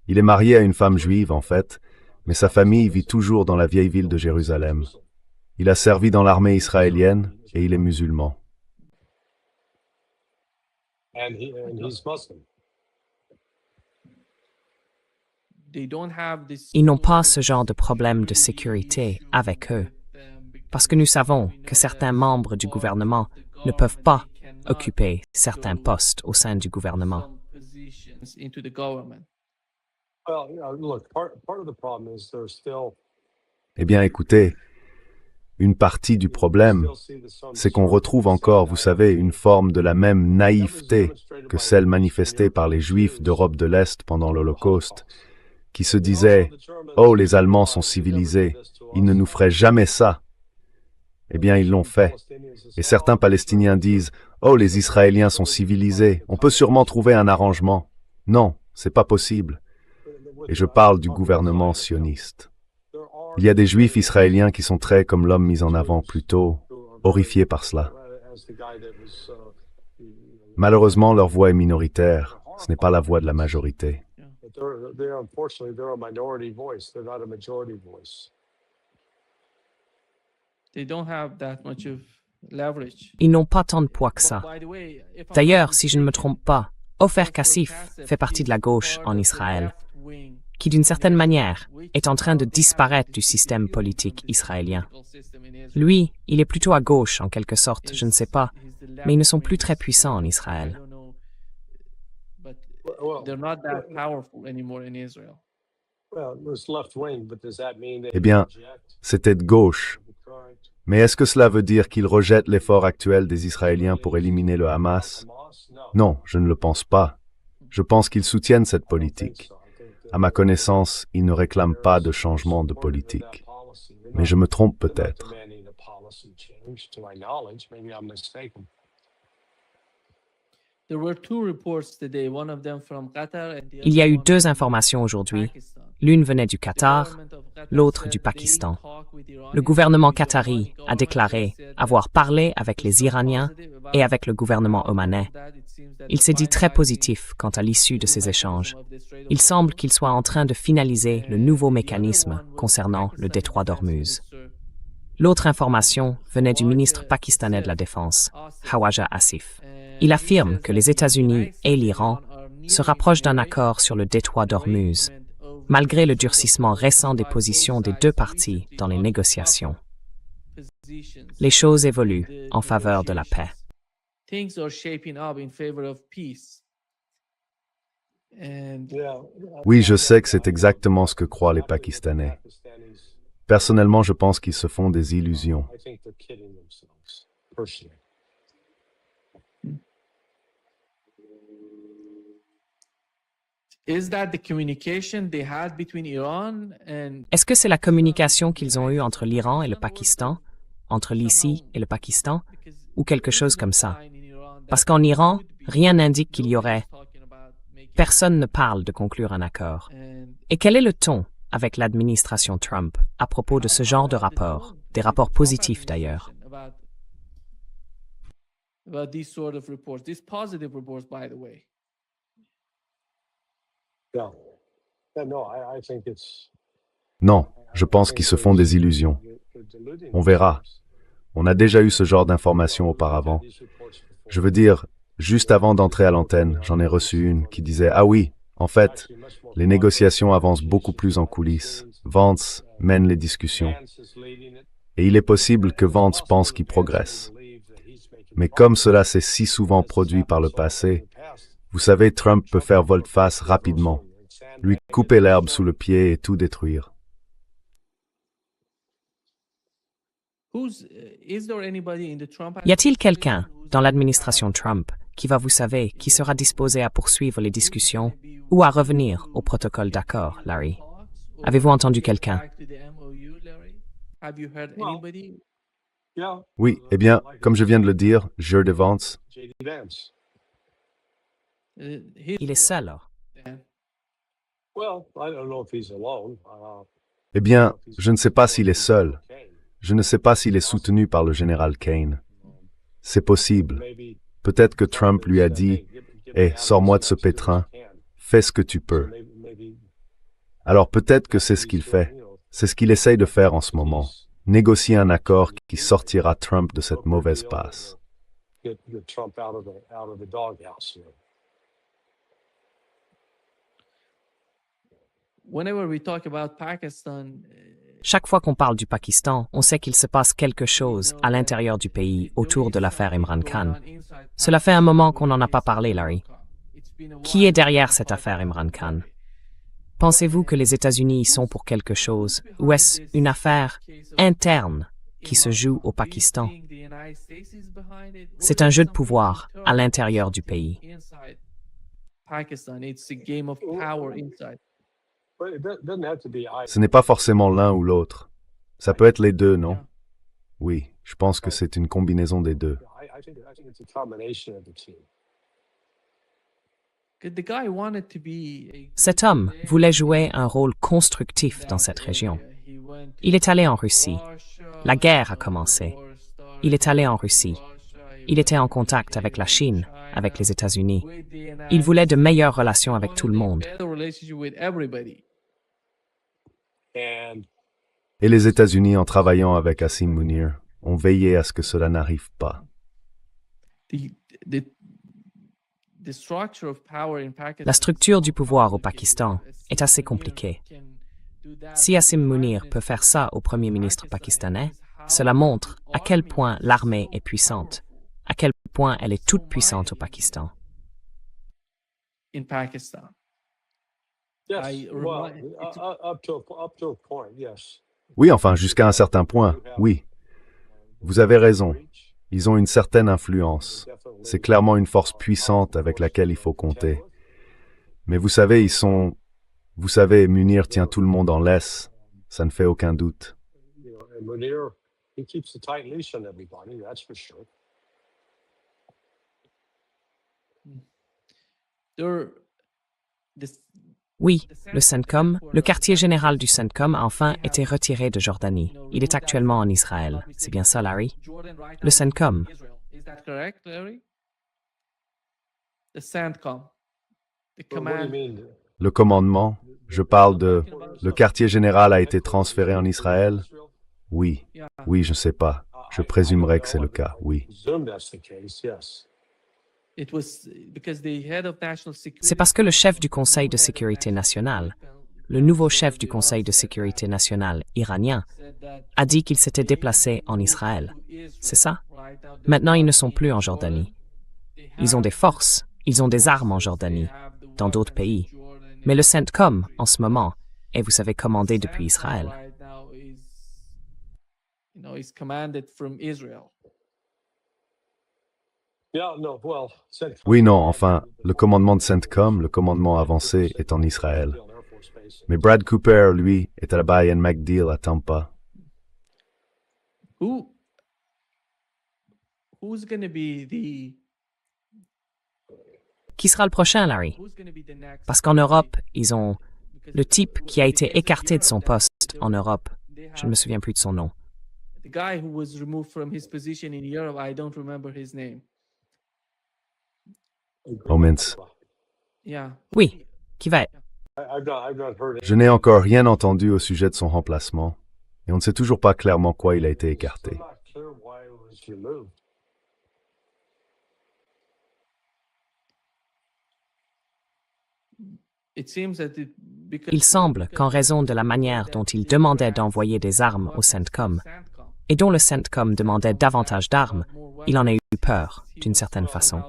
Il est marié à une femme juive, en fait, mais sa famille vit toujours dans la vieille ville de Jérusalem. Il a servi dans l'armée israélienne et il est musulman. Ils n'ont pas ce genre de problème de sécurité avec eux, parce que nous savons que certains membres du gouvernement ne peuvent pas occuper certains postes au sein du gouvernement. Eh bien, écoutez, une partie du problème, c'est qu'on retrouve encore, vous savez, une forme de la même naïveté que celle manifestée par les Juifs d'Europe de l'Est pendant l'Holocauste, qui se disaient « Oh, les Allemands sont civilisés, ils ne nous feraient jamais ça ». Eh bien, ils l'ont fait. Et certains Palestiniens disent « Oh, les Israéliens sont civilisés, on peut sûrement trouver un arrangement ». Non, c'est pas possible. Et je parle du gouvernement sioniste. Il y a des Juifs israéliens qui sont très comme l'homme mis en avant, plutôt horrifiés par cela. Malheureusement, leur voix est minoritaire. Ce n'est pas la voix de la majorité. Unfortunately, they're a minority voice. They're not a majority voice. They don't have that much of leverage. Ils n'ont pas tant de poids que ça. By the way, if I'm D'ailleurs, not si je ne me trompe pas, Ofer Kassif fait partie de la gauche en Israël, qui d'une certaine manière est en train de disparaître du système politique israélien. Lui, il est plutôt à gauche en quelque sorte, je ne sais pas, mais ils ne sont plus très puissants en Israël. They're not that powerful anymore in Israel. Well, it was left wing, but does that mean they Eh bien, reject c'était de gauche. the current Mais est-ce que cela veut dire qu'ils rejettent l'effort actuel des Israéliens pour éliminer le Hamas? Hamas? No. Non, je ne le pense pas. Je pense qu'ils soutiennent cette politique. À ma connaissance, ils ne réclament pas de changement de politique. Mais je me trompe peut-être. Demanding a policy change, to my knowledge. Maybe I'm mistaken. There were two reports today, one of them from Qatar and the Il y a other eu one deux from informations aujourd'hui. Pakistan. L'une venait du Qatar, The government of Qatar l'autre said du they Pakistan. talked with Iranians. Le gouvernement The qatari Iranian a government déclaré said that avoir parlé avec les Iraniens et avec le gouvernement omanais. Il s'est dit très positif quant à l'issue de ces échanges. Il semble qu'il soit en train de finaliser le nouveau mécanisme concernant le détroit d'Ormuz. L'autre information venait du ministre pakistanais de la Défense, Khawaja Asif. Il affirme que les États-Unis et l'Iran se rapprochent d'un accord sur le détroit d'Ormuz, malgré le durcissement récent des positions des deux parties dans les négociations. Les choses évoluent en faveur de la paix. Things are shaping up in favor of peace. And Yeah. Oui, je sais que c'est exactement ce que croient les Pakistanais. Pakistanis, Personnellement, je pense qu'ils se font des illusions. I think they're kidding themselves, personally. is that the communication they had between Iran and Est-ce que c'est la communication qu'ils ont eue entre l'Iran et le Pakistan, entre l'ICI et le Pakistan, ou quelque chose comme ça? Parce qu'en Iran, rien n'indique qu'il y aurait. Personne ne parle de conclure un accord. Et quel est le ton avec l'administration Trump à propos de ce genre de rapports, des rapports positifs d'ailleurs? About these sort of reports, these positive reports, by the way. Yeah. Yeah, no, I think it's. Non, je pense qu'ils se font des illusions. On verra. On a déjà eu ce genre d'informations auparavant. Je veux dire, juste avant d'entrer à l'antenne, j'en ai reçu une qui disait « Ah oui, en fait, les négociations avancent beaucoup plus en coulisses. Vance mène les discussions. Et il est possible que Vance pense qu'il progresse. Mais comme cela s'est si souvent produit par le passé, vous savez, Trump peut faire volte-face rapidement, lui couper l'herbe sous le pied et tout détruire. Y a-t-il quelqu'un dans l'administration Trump qui va, vous savez, qui sera disposé à poursuivre les discussions ou à revenir au protocole d'accord, Larry? Avez-vous entendu quelqu'un? Yeah. Oui, eh bien, comme je viens de le dire, J.D. Vance, J.D. Vance. Il est seul, alors. Well, I don't know if he's alone. eh bien, je ne sais pas s'il est seul. Je ne sais pas s'il est soutenu par le général Kane. C'est possible. Maybe. Peut-être que Trump lui a dit « Hé, sors-moi de ce pétrin, fais ce que tu peux. » Alors peut-être que c'est ce qu'il fait. C'est ce qu'il essaye de faire en ce moment. Négocier un accord qui sortira Trump de cette mauvaise passe. Get Trump out of the doghouse here. Whenever we talk about Pakistan, Chaque fois qu'on parle du Pakistan, on sait qu'il se passe quelque chose à l'intérieur du pays autour de l'affaire Imran Khan. Cela fait un moment qu'on n'en a pas parlé, Larry. Qui est derrière cette affaire Imran Khan? Pensez-vous que les États-Unis y sont pour quelque chose, ou est-ce une affaire interne qui se joue au Pakistan? C'est un jeu de pouvoir à l'intérieur du pays. Pakistan, it's a game of power inside. But it doesn't have to be either. Ce n'est pas forcément l'un ou l'autre. Ça peut être les deux, non? Oui, je pense que c'est une combinaison des deux. I think it's a combination of the two. The guy wanted to be Cet homme voulait jouer un rôle constructif dans cette région. Il est allé en Russie. La guerre a commencé. Il est allé en Russie. Il était en contact avec la Chine, avec les États-Unis. Il voulait de meilleures relations avec tout le monde. And Et les États-Unis, en travaillant avec Hassim Munir, ont veillé à ce que cela n'arrive pas. La structure du pouvoir au Pakistan est assez compliquée. Si Hassim Munir peut faire ça au premier ministre pakistanais, cela montre à quel point l'armée est puissante, à quel point elle est toute puissante au Pakistan. In Pakistan. yes, well, up to a point, yes. Oui, enfin, jusqu'à un certain point, oui. Vous avez raison. Ils ont une certaine influence. C'est clairement une force puissante avec laquelle il faut compter. Mais vous savez, Vous savez, Munir tient tout le monde en laisse. Ça ne fait aucun doute. You know, and Munir, he keeps a tight leash on everybody, that's for sure. Oui, le CENTCOM, le quartier général du CENTCOM a enfin été retiré de Jordanie. Il est actuellement en Israël. C'est bien ça, Larry? Le CENTCOM. Is that correct, Larry? The CENTCOM. The But what do you command. mean? Le commandement, je parle de... Le quartier général a été transféré en Israël? Oui, oui, je ne sais pas. Je présumerais que c'est le cas, oui. Presume that's the case, yes. It was because the head of national security. C'est parce que le chef du Conseil de sécurité nationale, le nouveau chef du Conseil de sécurité nationale iranien, a dit qu'il s'était déplacé en Israël. C'est ça? Maintenant, ils ne sont plus en Jordanie. Ils ont des forces, ils ont des armes en Jordanie, dans d'autres pays. Mais le CENTCOM, en ce moment, est, vous savez, commandé depuis Israël. Right now is commanded from Israel. Yeah, no, well, Centcom. Oui, non, enfin, le commandement de CENTCOM, le commandement avancé, est en Israël. Air Force Base. Mais Brad Cooper, lui, est à la Bayern McDeal à Tampa. Who's going to be Qui sera le prochain, Larry? the next? Parce qu'en Europe, ils ont le type qui a été écarté de son poste en Europe. Je ne me souviens plus de son nom. The guy who was removed from his position in Europe, I don't remember his name. Oh mince. Yeah. Oui, qui va être? I've not heard Je n'ai encore rien entendu au sujet de son remplacement, et on ne sait toujours pas clairement quoi il a été écarté. I'm not clear why it was removed. It seems that because Il semble qu'en raison de la manière dont il demandait d'envoyer des armes au CENTCOM, et dont le CENTCOM demandait davantage d'armes, il en a eu peur, d'une certaine façon.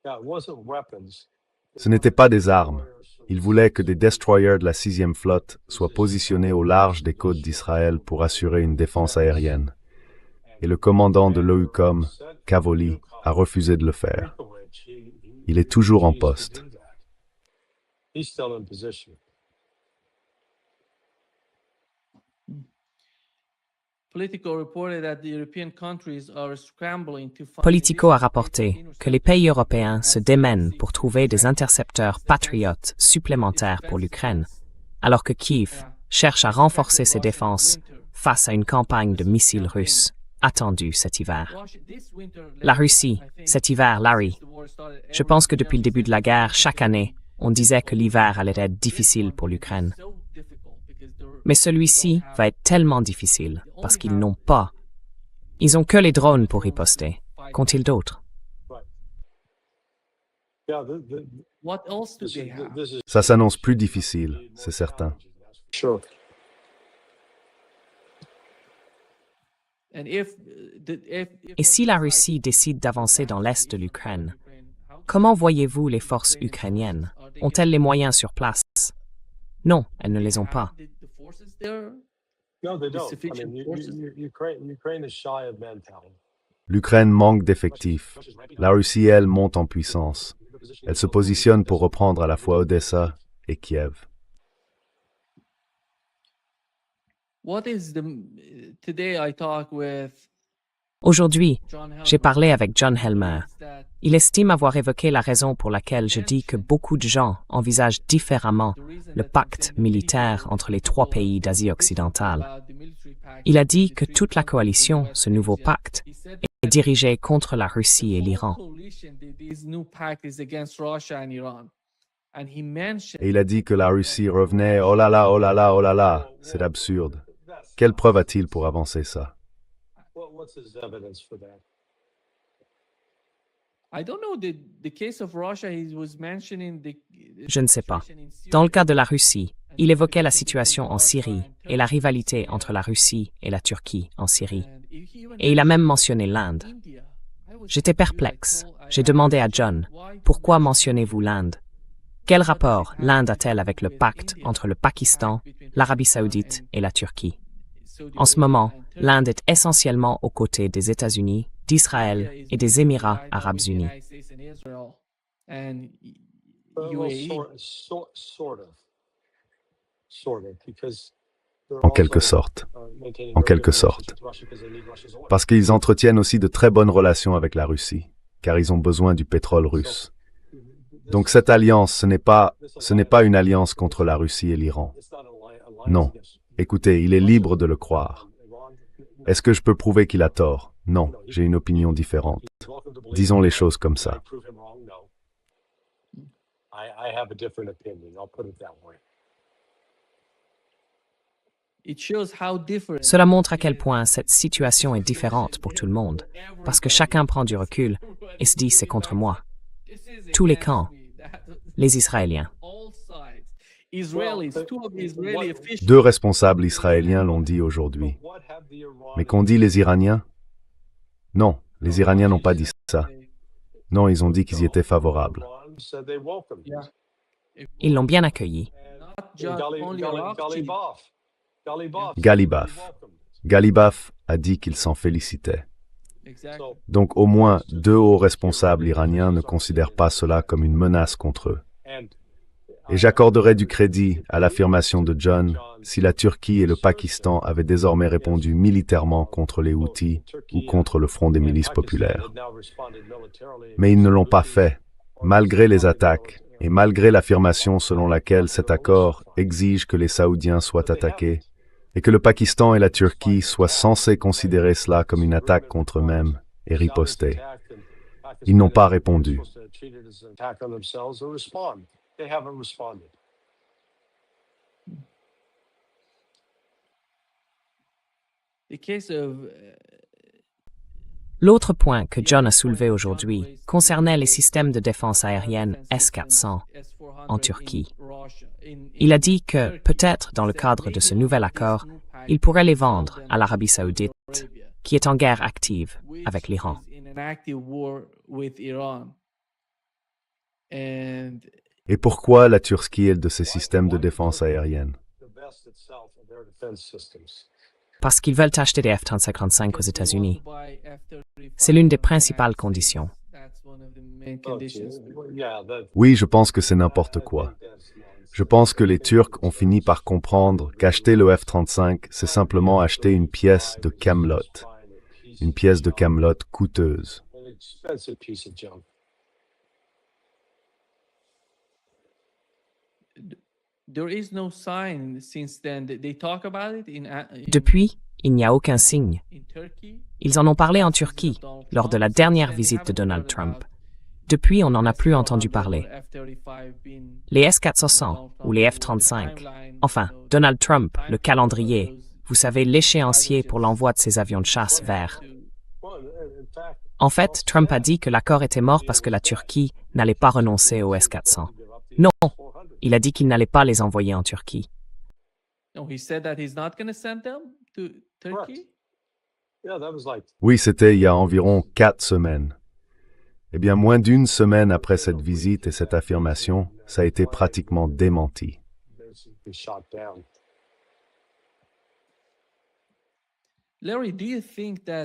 Yeah, it wasn't weapons. Ce n'était pas des armes. Il voulait que des destroyers de la 6e flotte soient positionnés au large des côtes d'Israël pour assurer une défense aérienne. Et le commandant de l'OUCOM, Cavoli, a refusé de le faire. Il est toujours en poste. He's still in position. Politico a rapporté que les pays européens se démènent pour trouver des intercepteurs patriotes supplémentaires pour l'Ukraine, alors que Kiev cherche à renforcer ses défenses face à une campagne de missiles russes attendue cet hiver. La Russie, cet hiver, Larry. Je pense que depuis le début de la guerre, chaque année, on disait que l'hiver allait être difficile pour l'Ukraine. Mais celui-ci va être tellement difficile parce qu'ils n'ont pas. Ils ont que les drones pour riposter. Qu'ont-ils d'autres? Yeah, What else do they have? this is Ça s'annonce plus difficile, c'est certain. sure. And if Et si la Russie décide d'avancer dans l'est de l'Ukraine, comment voyez-vous les forces ukrainiennes? Ont-elles les moyens sur place? Non, elles ne les ont pas. the forces there, No, they don't. I sufficient mean, forces? Ukraine is shy of manpower. L'Ukraine manque d'effectifs. La Russie, elle, monte en puissance. Elle se positionne pour reprendre à la fois Odessa et Kiev. what is the today I talk with Aujourd'hui, j'ai parlé avec John Helmer. Il estime avoir évoqué la raison pour laquelle je dis que beaucoup de gens envisagent différemment le pacte militaire entre les trois pays d'Asie occidentale. Il a dit que toute la coalition, ce nouveau pacte, est dirigée contre la Russie et l'Iran. Et il a dit que la Russie revenait « Oh là là, oh là là, oh là là ». C'est absurde. Quelle preuve a-t-il pour avancer ça? What's his evidence for that? Je ne sais pas. Dans le cas de la Russie, il évoquait la situation en Syrie et la rivalité entre la Russie et la Turquie en Syrie. Et il a même mentionné l'Inde. J'étais perplexe. J'ai demandé à John, pourquoi mentionnez-vous l'Inde? Quel rapport l'Inde a-t-elle avec le pacte entre le Pakistan, l'Arabie saoudite et la Turquie? En ce moment, l'Inde est essentiellement aux côtés des États-Unis, d'Israël et des Émirats arabes unis. En quelque sorte. En quelque sorte. Parce qu'ils entretiennent aussi de très bonnes relations avec la Russie, car ils ont besoin du pétrole russe. Donc cette alliance, ce n'est pas une alliance contre la Russie et l'Iran. Non. Écoutez, il est libre de le croire. Est-ce que je peux prouver qu'il a tort? Non, j'ai une opinion différente. Disons les choses comme ça. Cela montre à quel point cette situation est différente pour tout le monde, parce que chacun prend du recul et se dit c'est contre moi. Tous les camps, les Israéliens. Deux responsables israéliens l'ont dit aujourd'hui. Mais qu'ont dit les Iraniens? Non, les Iraniens n'ont pas dit ça. Non, ils ont dit qu'ils y étaient favorables. Ils l'ont bien accueilli. Galibaf a dit qu'il s'en félicitait. Donc au moins deux hauts responsables iraniens ne considèrent pas cela comme une menace contre eux. Et j'accorderai du crédit à l'affirmation de John si la Turquie et le Pakistan avaient désormais répondu militairement contre les Houthis ou contre le Front des milices populaires. Mais ils ne l'ont pas fait, malgré les attaques et malgré l'affirmation selon laquelle cet accord exige que les Saoudiens soient attaqués et que le Pakistan et la Turquie soient censés considérer cela comme une attaque contre eux-mêmes et riposter. Ils n'ont pas répondu. They haven't responded. L'autre point que John a soulevé aujourd'hui concernait les systèmes de défense aérienne S-400 en Turquie. Il a dit que, peut-être dans le cadre de ce nouvel accord, il pourrait les vendre à l'Arabie saoudite, qui est en guerre active avec l'Iran. Et pourquoi la Turquie est de ces systèmes de défense aérienne? Parce qu'ils veulent acheter des F-35 aux États-Unis. C'est l'une des principales conditions. Oui, je pense que c'est n'importe quoi. Je pense que les Turcs ont fini par comprendre qu'acheter le F-35, c'est simplement acheter une pièce de Camelot. Une pièce de Camelot coûteuse. Depuis, il n'y a aucun signe. Ils en ont parlé en Turquie, lors de la dernière visite de Donald Trump. Depuis, on n'en a plus entendu parler. Les S-400 ou les F-35, enfin, Donald Trump, le calendrier, vous savez, l'échéancier pour l'envoi de ses avions de chasse vers. En fait, Trump a dit que l'accord était mort parce que la Turquie n'allait pas renoncer aux S-400. Non, il a dit qu'il n'allait pas les envoyer en Turquie. Oui, c'était il y a environ 4 semaines. Eh bien, moins d'une semaine après cette visite et cette affirmation, ça a été pratiquement démenti.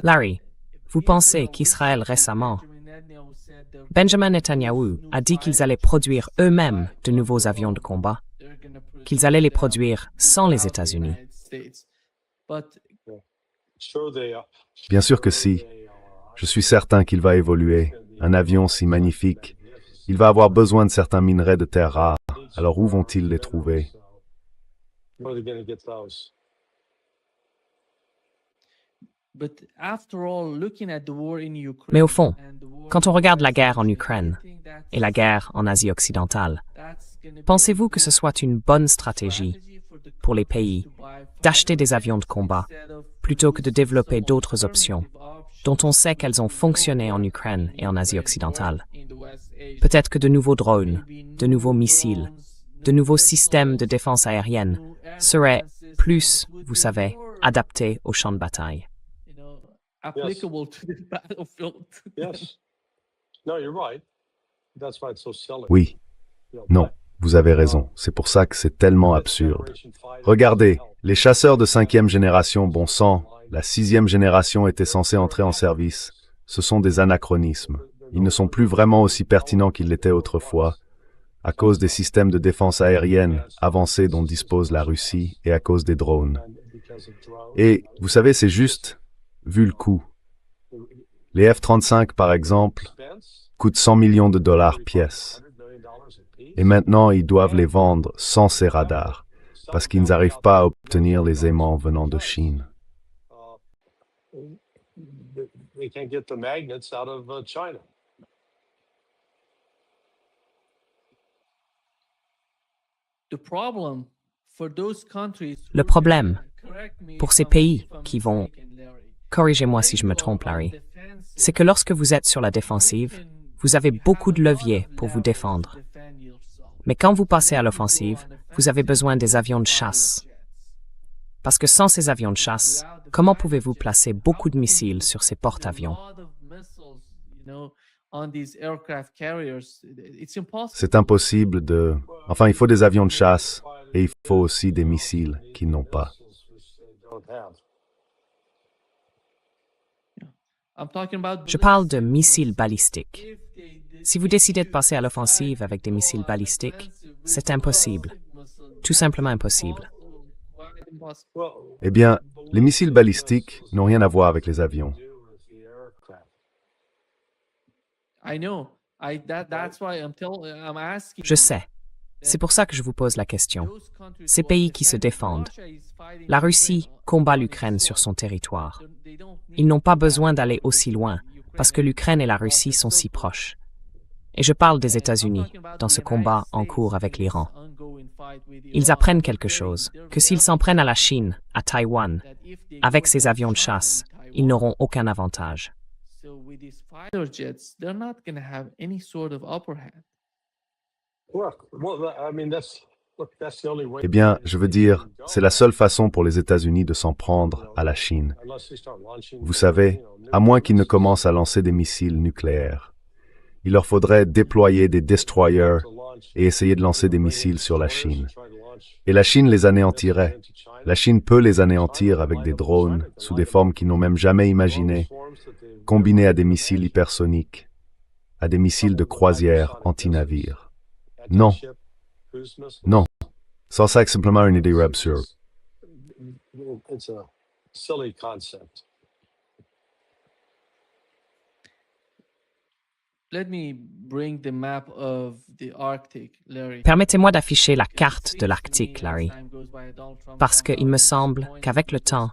Larry, vous pensez qu'Israël récemment, Benjamin Netanyahu a dit qu'ils allaient produire eux-mêmes de nouveaux avions de combat, qu'ils allaient les produire sans les États-Unis? Bien sûr que si. Je suis certain qu'il va évoluer. Un avion si magnifique, il va avoir besoin de certains minerais de terre rares. Alors où vont-ils les trouver? Where are they going to get those? Mais au fond, quand on regarde la guerre en Ukraine et la guerre en Asie occidentale, pensez-vous que ce soit une bonne stratégie pour les pays d'acheter des avions de combat plutôt que de développer d'autres options dont on sait qu'elles ont fonctionné en Ukraine et en Asie occidentale? Peut-être que de nouveaux drones, de nouveaux missiles, de nouveaux systèmes de défense aérienne seraient plus, vous savez, adaptés au champ de bataille. Applicable to the battlefield. Yes. No, you're right. That's why it's so silly. Oui, You know, non, but- vous avez raison. C'est pour ça que c'est tellement absurde. Regardez, les chasseurs de 5e génération, bon sang, la 6e génération était censée entrer en service. Ce sont des anachronismes. Ils ne sont plus vraiment aussi pertinents qu'ils l'étaient autrefois, à cause des systèmes de défense aérienne avancés dont dispose la Russie et à cause des drones. Et, vous savez, c'est juste, vu le coût. Les F-35, par exemple, coûtent 100 millions de dollars pièce. Et maintenant, ils doivent les vendre sans ces radars, parce qu'ils n'arrivent pas à obtenir les aimants venant de Chine. They can't get the magnets out of China. Le problème, pour ces pays qui vont, corrigez-moi si je me trompe, Larry, c'est que lorsque vous êtes sur la défensive, vous avez beaucoup de leviers pour vous défendre. Mais quand vous passez à l'offensive, vous avez besoin des avions de chasse. Parce que sans ces avions de chasse, comment pouvez-vous placer beaucoup de missiles sur ces porte-avions? C'est impossible de... Enfin, il faut des avions de chasse et il faut aussi des missiles qu'ils n'ont pas. Je parle de missiles balistiques. Si vous décidez de passer à l'offensive avec des missiles balistiques, c'est impossible. Tout simplement impossible. Eh bien, les missiles balistiques n'ont rien à voir avec les avions. Je sais. C'est pour ça que je vous pose la question. Ces pays qui se défendent, la Russie combat l'Ukraine sur son territoire. Ils n'ont pas besoin d'aller aussi loin parce que l'Ukraine et la Russie sont si proches. Et je parle des États-Unis dans ce combat en cours avec l'Iran. Ils apprennent quelque chose, que s'ils s'en prennent à la Chine, à Taïwan, avec ces avions de chasse, ils n'auront aucun avantage. Eh bien, je veux dire, c'est la seule façon pour les États-Unis de s'en prendre à la Chine. Vous savez, à moins qu'ils ne commencent à lancer des missiles nucléaires. Il leur faudrait déployer des destroyers et essayer de lancer des missiles sur la Chine. Et la Chine les anéantirait. La Chine peut les anéantir avec des drones sous des formes qu'ils n'ont même jamais imaginées, combinés à des missiles hypersoniques, à des missiles de croisière anti-navires. Non. Non. Ça, c'est simplement une idée absurde. It's a silly concept. Permettez-moi d'afficher la carte de l'Arctique, Larry, parce qu'il me semble qu'avec le temps,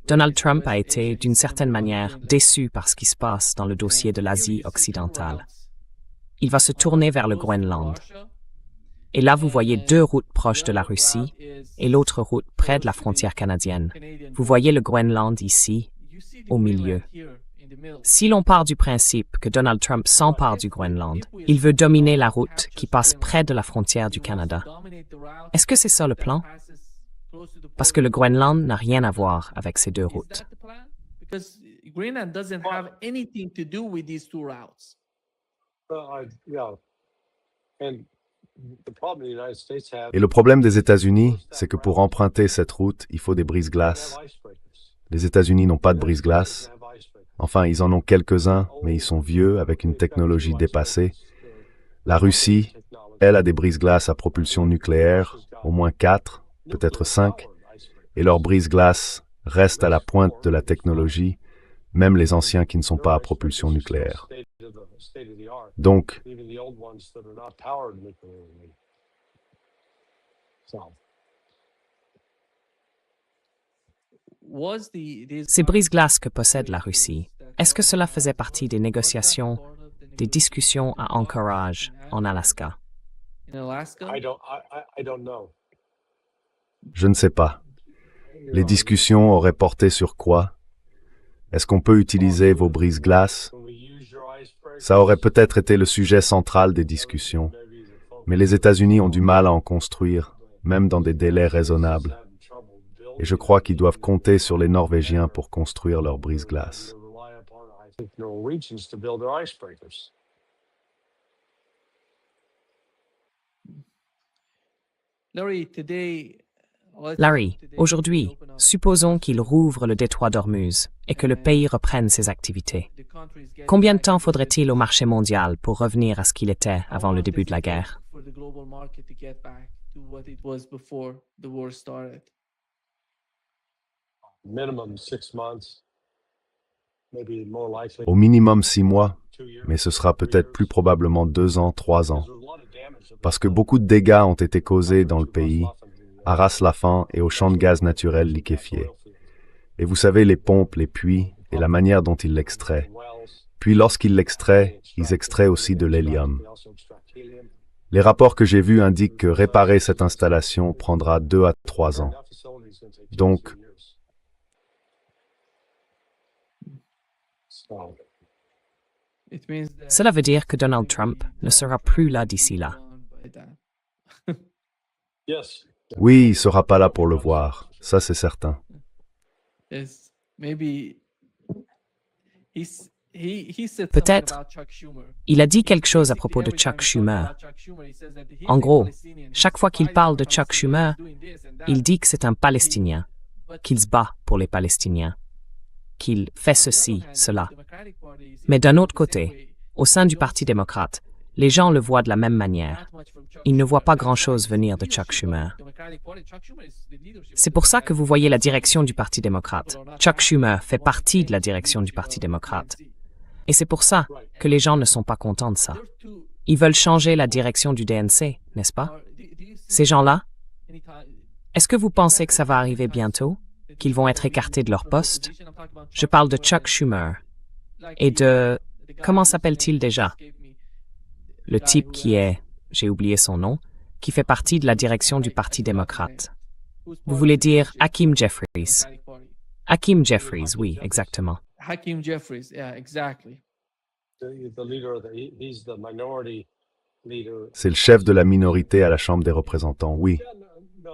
Donald Trump a été, d'une certaine manière, déçu par ce qui se passe dans le dossier de l'Asie occidentale. Il va se tourner vers le Groenland. Et là, vous voyez deux routes proches de la Russie et l'autre route près de la frontière canadienne. Vous voyez le Groenland ici, au milieu. Si l'on part du principe que Donald Trump s'empare du Groenland, il veut dominer la route qui passe près de la frontière du Canada. Est-ce que c'est ça le plan? Parce que le Groenland n'a rien à voir avec ces deux routes. Et le problème des États-Unis, c'est que pour emprunter cette route, il faut des brise-glaces. Les États-Unis n'ont pas de brise-glaces. Enfin, ils en ont quelques-uns, mais ils sont vieux, avec une technologie dépassée. La Russie, elle, a des brise-glaces à propulsion nucléaire, au moins 4, peut-être 5, et leurs brise-glaces restent à la pointe de la technologie, même les anciens qui ne sont pas à propulsion nucléaire. Donc, even the old ones that are not powered nuclearly. So, Ces brises-glaces que possède la Russie, est-ce que cela faisait partie des négociations, des discussions à Anchorage, en Alaska? I don't know. je ne sais pas. Les discussions auraient porté sur quoi? Est-ce qu'on peut utiliser vos brises-glaces? When we use your icebreaker, Ça aurait peut-être été le sujet central des discussions, mais les États-Unis ont du mal à en construire, même dans des délais raisonnables. Et je crois qu'ils doivent compter sur les Norvégiens pour construire leurs brises-glaces. rely upon, I think, Norwegians to build their icebreakers. Larry, aujourd'hui, supposons qu'il rouvre le détroit d'Ormuz et que le pays reprenne ses activités. Combien de temps faudrait-il au marché mondial pour revenir à ce qu'il était avant le début de la guerre? Minimum 6 months, maybe more likely Au minimum 6 mois, 2 years. mais ce sera peut-être plus probablement 2 ans, 3 ans, There's a lot of damage. parce que beaucoup de dégâts ont été causés dans le pays, à Ras-Laffan et aux champs de gaz naturel liquéfiés. Et vous savez, les pompes, les puits et la manière dont ils l'extraient. Puis lorsqu'ils l'extraient, ils extraient aussi de l'hélium. Les rapports que j'ai vus indiquent que réparer cette installation prendra 2 à 3 ans. Donc, Cela veut dire que Donald Trump ne sera plus là d'ici là. Yes. oui, il ne sera pas là pour le voir, ça c'est certain. Peut-être, il a dit quelque chose à propos de Chuck Schumer. En gros, chaque fois qu'il parle de Chuck Schumer, il dit que c'est un Palestinien, qu'il se bat pour les Palestiniens, qu'il fait ceci, cela. Mais d'un autre côté, au sein du Parti démocrate, les gens le voient de la même manière. Ils ne voient pas grand-chose venir de Chuck Schumer. C'est pour ça que vous voyez la direction du Parti démocrate. Chuck Schumer fait partie de la direction du Parti démocrate. Et c'est pour ça que les gens ne sont pas contents de ça. Ils veulent changer la direction du DNC, n'est-ce pas? Ces gens-là, est-ce que vous pensez que ça va arriver bientôt? Qu'ils vont être écartés de leur poste? Je parle de Chuck Schumer et de... Comment s'appelle-t-il déjà? Le type qui est, j'ai oublié son nom, qui fait partie de la direction du Parti démocrate. Vous voulez dire Hakeem Jeffries. Hakeem Jeffries, oui, exactement. Hakeem Jeffries, yeah, exactly. The leader of he's the minority leader. C'est le chef de la minorité à la Chambre des représentants, oui.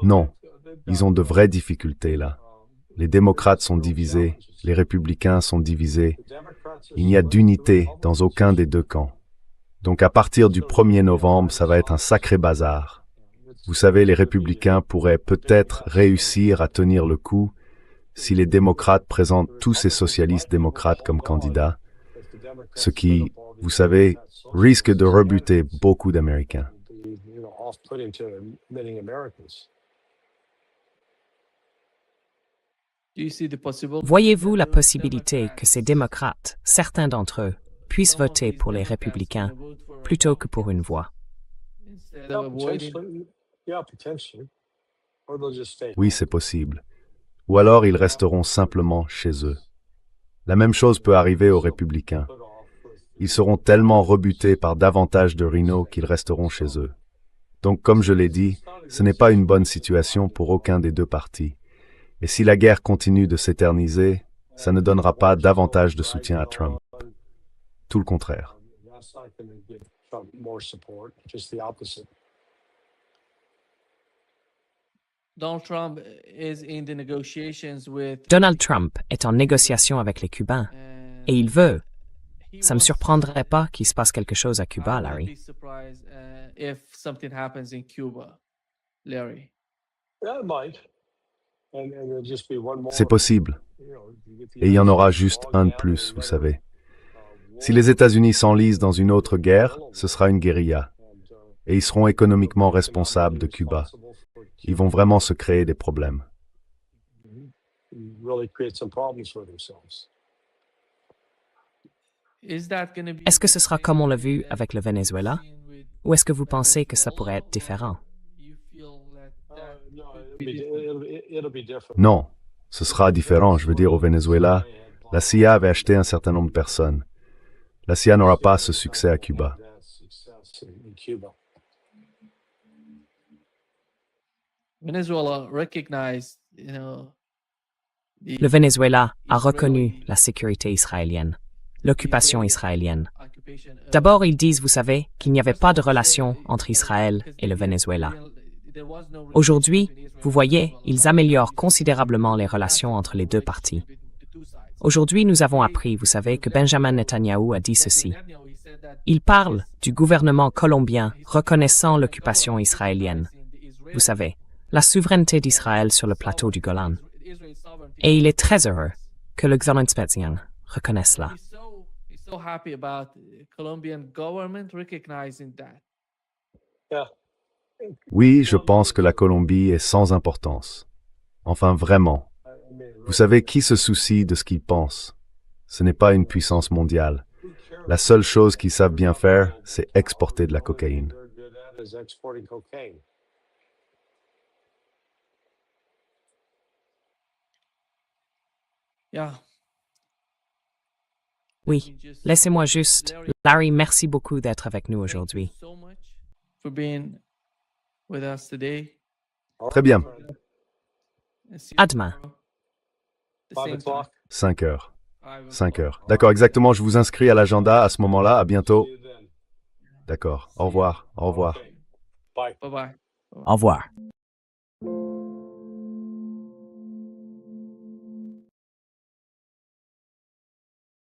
Non, ils ont de vraies difficultés là. Les démocrates sont divisés, les républicains sont divisés. Il n'y a d'unité dans aucun des deux camps. Donc à partir du 1er novembre, ça va être un sacré bazar. Vous savez, les républicains pourraient peut-être réussir à tenir le coup si les démocrates présentent tous ces socialistes démocrates comme candidats, ce qui, vous savez, risque de rebuter beaucoup d'Américains. Off-putting to many Americans. Voyez-vous la possibilité que ces démocrates, certains d'entre eux, puissent voter pour les républicains plutôt que pour une voix? Yeah, potentially. Or they'll just stay. Oui, c'est possible. Ou alors ils resteront simplement chez eux. La même chose peut arriver aux républicains. Ils seront tellement rebutés par davantage de rhinos qu'ils resteront chez eux. Donc, comme je l'ai dit, ce n'est pas une bonne situation pour aucun des deux partis. Et si la guerre continue de s'éterniser, ça ne donnera pas davantage de soutien à Trump. Tout le contraire. That's not going to give Trump more support, just the opposite. Donald Trump is in the negotiations with Donald Trump est en négociation avec les Cubains et il veut. Ça me surprendrait pas qu'il se passe quelque chose à Cuba, Larry. If something happens in Cuba, Larry. Yeah, it might. And there'll just be one more. C'est possible. You know, you get the Et il y en aura juste un de plus, vous savez. Si les États-Unis s'enlisent dans une autre guerre, ce sera une guérilla. Et ils seront économiquement responsables de Cuba. Ils vont vraiment se créer des problèmes. really create some problems for themselves. Est-ce que ce sera comme on l'a vu avec le Venezuela? Ou est-ce que vous pensez que ça pourrait être différent? It'll be different. Non, ce sera différent. Je veux dire, au Venezuela, la CIA avait acheté un certain nombre de personnes. La CIA n'aura pas ce succès à Cuba. Success in Cuba. Venezuela recognized, Le Venezuela a reconnu la sécurité israélienne, l'occupation israélienne. D'abord, ils disent, vous savez, qu'il n'y avait pas de relation entre Israël et le Venezuela. Aujourd'hui, vous voyez, ils améliorent considérablement les relations entre les deux parties. Aujourd'hui, nous avons appris, vous savez, que Benjamin Netanyahou a dit ceci. Il parle du gouvernement colombien reconnaissant l'occupation israélienne. Vous savez, la souveraineté d'Israël sur le plateau du Golan. Et il est très heureux que le gouvernement reconnaisse cela. He's so happy about the Colombian government recognizing that. Yeah. Oui, je pense que la Colombie est sans importance. Enfin, vraiment. Vous savez, qui se soucie de ce qu'ils pensent? Ce n'est pas une puissance mondiale. La seule chose qu'ils savent bien faire, c'est exporter de la cocaïne. They're good at is exporting cocaine. Yeah. Oui, laissez-moi juste. Larry, merci beaucoup d'être avec nous aujourd'hui. So much for being with us today. Très bien. And see you À demain. tomorrow, the 5 same time. o'clock. 5 heures. 5 5 heures. D'accord, exactement. Je vous inscris à l'agenda à ce moment-là. À bientôt. See you then. D'accord. Au revoir. Au revoir. Bye. Bye bye. Au revoir.